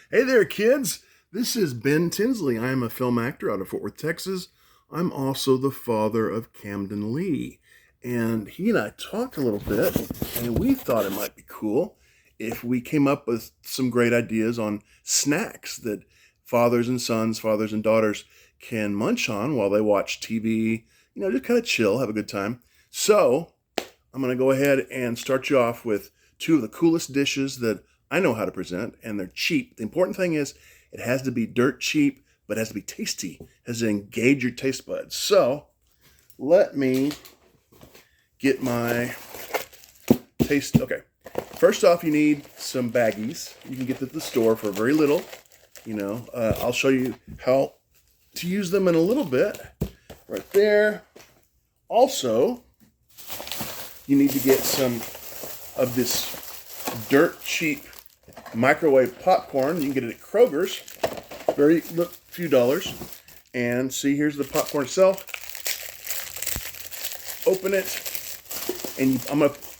Hey there, kids. This is Ben Tinsley. I am a film actor out of Fort Worth, Texas. I'm also the father of Camden Lee. And he and I talked a little bit, and we thought it might be cool if we came up with some great ideas on snacks that fathers and sons, fathers and daughters can munch on while they watch TV, just kind of chill, have a good time. So, I'm going to go ahead and start you off with two of the coolest dishes that I know how to present, and they're cheap. The important thing is it has to be dirt cheap, but it has to be tasty. It has to engage your taste buds. So let me get my taste. Okay. First off, you need some baggies. You can get them at the store for very little. I'll show you how to use them in a little bit. Right there. Also, you need to get some of this dirt cheap microwave popcorn. You can get it at Kroger's. Very few dollars. And see, here's the popcorn itself. Open it. And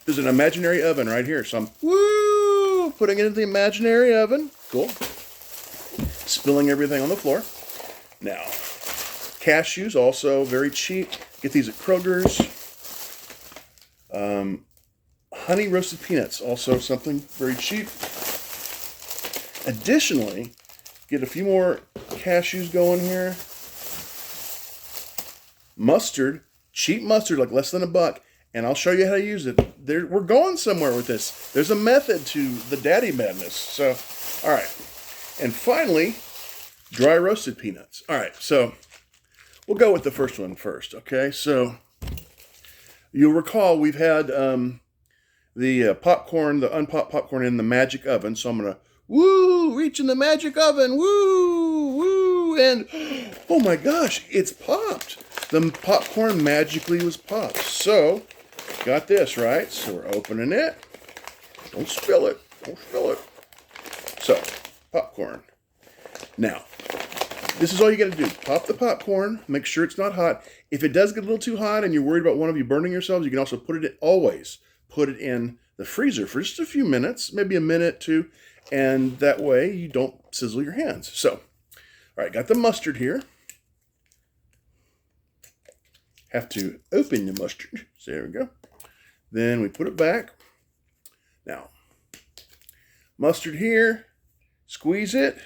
there's an imaginary oven right here. So I'm putting it in the imaginary oven. Cool. Spilling everything on the floor. Now, cashews, also very cheap. Get these at Kroger's. Honey roasted peanuts, also something very cheap. Additionally, get a few more cashews going here. Mustard, cheap mustard, like less than $1. And I'll show you how to use it. We're going somewhere with this. There's a method to the daddy madness. So, all right. And finally, dry roasted peanuts. All right, so we'll go with the first one first, okay? So you'll recall we've had the popcorn, the unpopped popcorn in the magic oven. So I'm going to, reach in the magic oven, and oh my gosh, it's popped. The popcorn magically was popped. So, got this, right? So we're opening it. Don't spill it. So, popcorn. Now, this is all you got to do. Pop the popcorn. Make sure it's not hot. If it does get a little too hot and you're worried about one of you burning yourselves, you can also put it in the freezer for just a few minutes, maybe a minute, 2, and that way you don't sizzle your hands. So, all right, got the mustard here. Have to open the mustard. So there we go. Then we put it back. Now, mustard here. Squeeze it.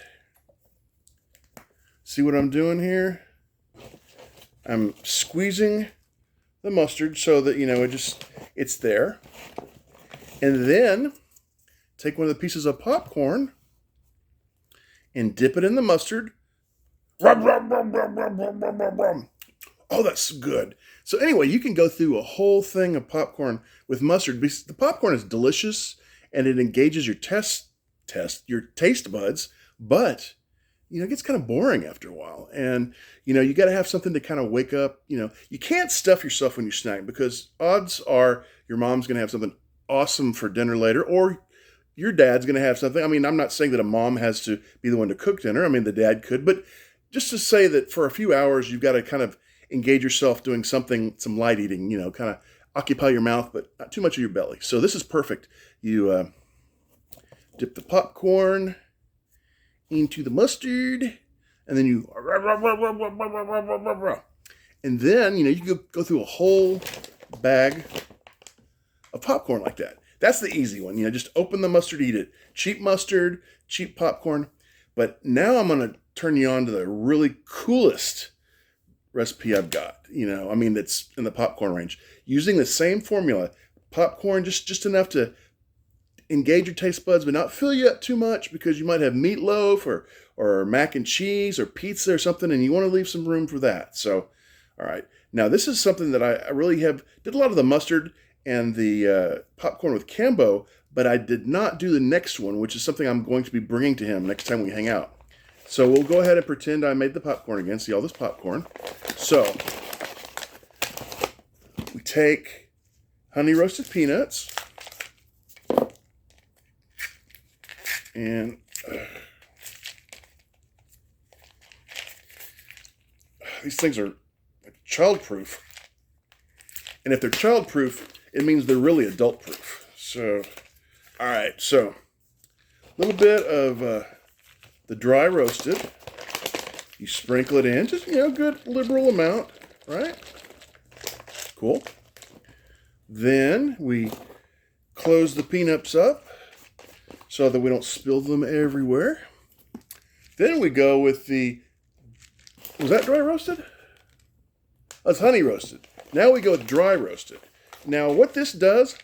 See what I'm doing here? I'm squeezing the mustard so that, it's there. And then take one of the pieces of popcorn and dip it in the mustard. Oh, that's good. So anyway, you can go through a whole thing of popcorn with mustard. The popcorn is delicious and it engages your your taste buds, but it gets kind of boring after a while. And, you got to have something to kind of wake up. You can't stuff yourself when you snack because odds are your mom's going to have something awesome for dinner later, or your dad's going to have something. I mean, I'm not saying that a mom has to be the one to cook dinner. I mean, the dad could, but just to say that for a few hours, you've got to kind of engage yourself doing something, some light eating, kind of occupy your mouth, but not too much of your belly. So this is perfect. You dip the popcorn into the mustard, and then and then, you can go through a whole bag of popcorn like that. That's the easy one. Just open the mustard, eat it. Cheap mustard, cheap popcorn. But now I'm going to turn you on to the really coolest recipe I've got. That's in the popcorn range. Using the same formula. Popcorn, just enough to engage your taste buds, but not fill you up too much because you might have meatloaf or mac and cheese or pizza or something, and you want to leave some room for that. So, all right. Now, this is something that I really did a lot of the mustard and the popcorn with Cambo, but I did not do the next one, which is something I'm going to be bringing to him next time we hang out. So we'll go ahead and pretend I made the popcorn again. See all this popcorn. So we take honey roasted peanuts and these things are child-proof. And if they're child-proof, it means they're really adult-proof. So, all right. So, a little bit of the dry roasted. You sprinkle it in, just, good liberal amount, right? Cool. Then we close the peanuts up so that we don't spill them everywhere. Then we go with was that dry roasted? That's honey roasted. Now we go with dry roasted. Now what this does,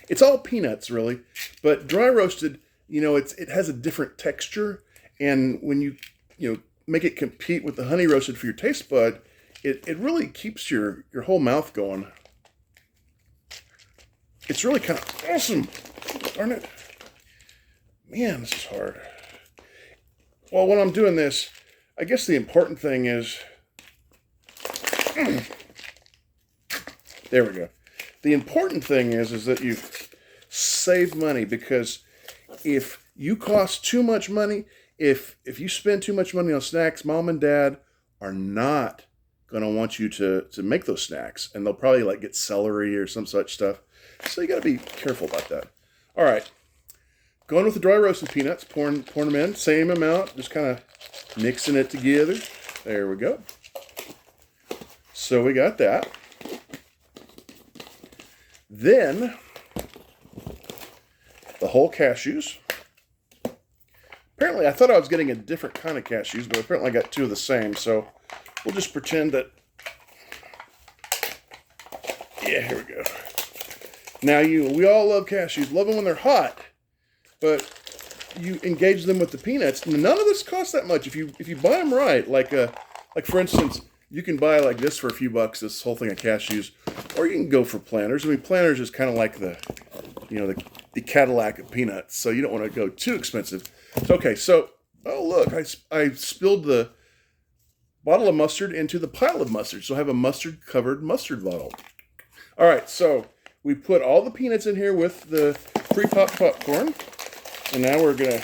it's all peanuts really, but dry roasted, it has a different texture, and when you make it compete with the honey roasted for your taste bud, it really keeps your whole mouth going. It's really kind of awesome, darn it. Man, this is hard. Well, when I'm doing this, I guess the important thing is, there we go. The important thing is that you save money, because if you cost too much money, if you spend too much money on snacks, mom and dad are not going to want you to make those snacks, and they'll probably get celery or some such stuff. So you got to be careful about that. All right. Going with the dry roasted peanuts, pouring them in, same amount, just kind of mixing it together. There we go. So we got that. Then the whole cashews. Apparently I thought I was getting a different kind of cashews, but apparently I got two of the same, so we'll just pretend that. Yeah, here we go. Now we all love cashews, love them when they're hot, but you engage them with the peanuts. None of this costs that much if you buy them right. Like for instance, you can buy like this for a few bucks, this whole thing of cashews, or you can go for Planters. I mean, Planters is kind of like the Cadillac of peanuts, so you don't want to go too expensive. Okay, so oh look, I spilled the bottle of mustard into the pile of mustard, so I have a mustard covered mustard bottle. All right, so we put all the peanuts in here with the pre-popped popcorn, and now we're gonna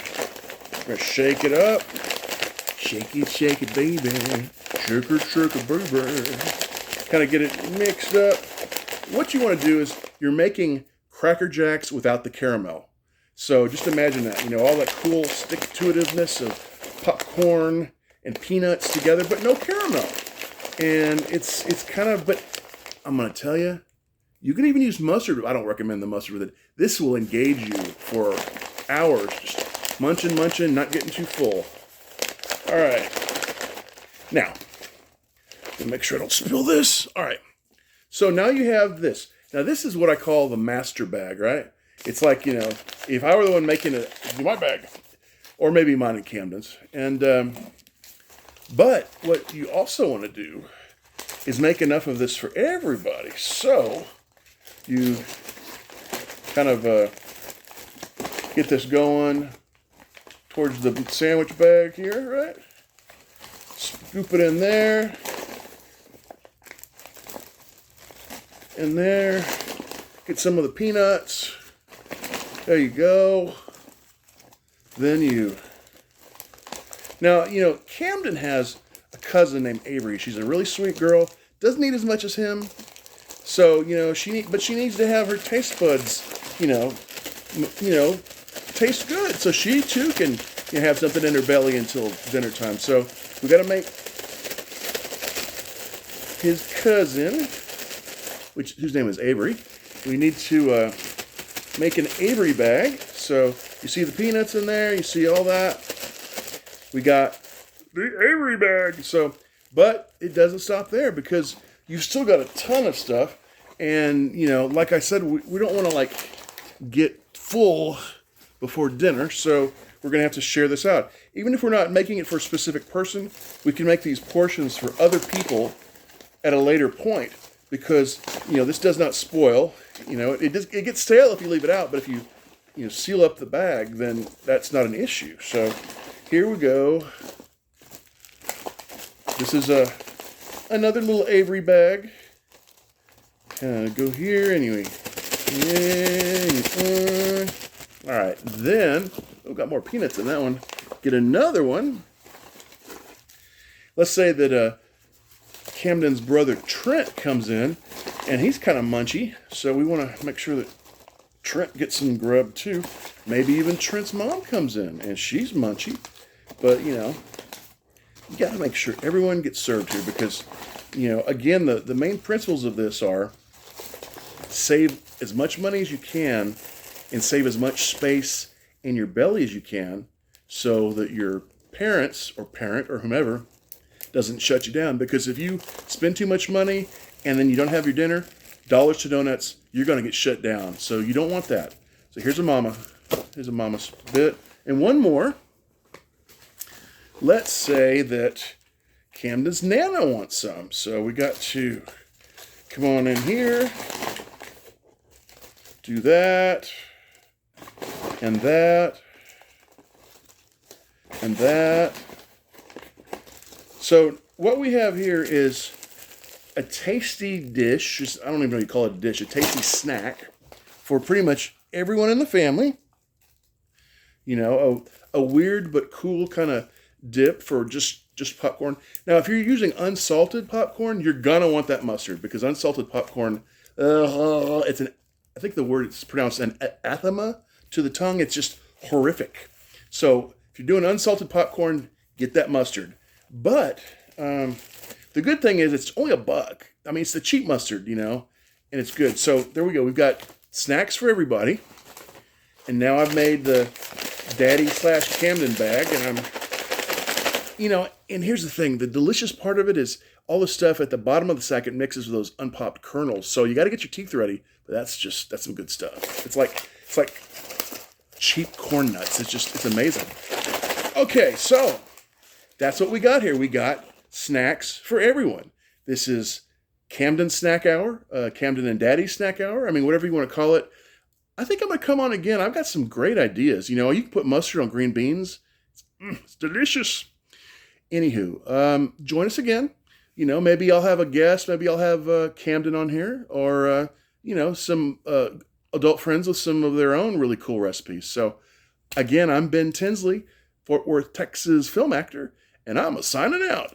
shake it up. Shake it, baby. Shake it, baby. Kind of get it mixed up. What you want to do is you're making Cracker Jacks without the caramel. So just imagine that, all that cool stick-to-itiveness of popcorn and peanuts together, but no caramel. And it's kind of, but I'm gonna tell you. You can even use mustard. I don't recommend the mustard with it. This will engage you for hours. Just munching, not getting too full. All right. Now, make sure I don't spill this. All right. So now you have this. Now this is what I call the master bag, right? It's like, if I were the one making it, it'd be my bag. Or maybe mine and Camden's. And, but what you also want to do is make enough of this for everybody. So you kind of get this going towards the sandwich bag here, right? Scoop it in there. In there. Get some of the peanuts. There you go. Then now, Camden has a cousin named Avery. She's a really sweet girl. Doesn't eat as much as him. So, she needs to have her taste buds, taste good. So she too can have something in her belly until dinner time. So we got to make his cousin, whose name is Avery. We need to make an Avery bag. So you see the peanuts in there. You see all that. We got the Avery bag. So, but it doesn't stop there, because you've still got a ton of stuff. And, like I said, we don't want to get full before dinner. So we're going to have to share this out. Even if we're not making it for a specific person, we can make these portions for other people at a later point, because, this does not spoil. It gets stale if you leave it out, but if you, seal up the bag, then that's not an issue. So here we go. This is another little Avery bag. Go here anyway. All right, then we've got more peanuts in that one. Get another one. Let's say that Camden's brother Trent comes in, and he's kind of munchy, so we want to make sure that Trent gets some grub too. Maybe even Trent's mom comes in and she's munchy. But, you know, you got to make sure everyone gets served here because, you know, again, the main principles of this are save as much money as you can and save as much space in your belly as you can so that your parents or parent or whomever doesn't shut you down. Because if you spend too much money and then you don't have your dinner, dollars to donuts, you're going to get shut down. So you don't want that. So here's a mama. Here's a mama's bit. And one more. Let's say that Camden's Nana wants some. So we got to come on in here, do that, and that, and that. So what we have here is a tasty dish. I don't even know what you call it a dish. A tasty snack for pretty much everyone in the family. You know, a weird but cool kind of dip for just popcorn. Now, if you're using unsalted popcorn, you're gonna want that mustard because unsalted popcorn, I think the word is pronounced an anathema to the tongue. It's just horrific. So if you're doing unsalted popcorn, get that mustard. But the good thing is it's only $1. I mean, it's the cheap mustard, you know, and it's good. So there we go. We've got snacks for everybody. And now I've made the Daddy/Camden bag, and I'm, you know, and here's the thing. The delicious part of it is all the stuff at the bottom of the sack, it mixes with those unpopped kernels. So you got to get your teeth ready, but that's some good stuff. It's like cheap corn nuts. It's amazing. Okay, so that's what we got here. We got snacks for everyone. This is Camden Snack Hour, Camden and Daddy Snack Hour. I mean, whatever you want to call it. I think I'm going to come on again. I've got some great ideas. You know, you can put mustard on green beans. It's delicious. Anywho, join us again. You know, maybe I'll have a guest. Maybe I'll have Camden on here or, you know, some adult friends with some of their own really cool recipes. So, again, I'm Ben Tinsley, Fort Worth, Texas film actor, and I'm signing out.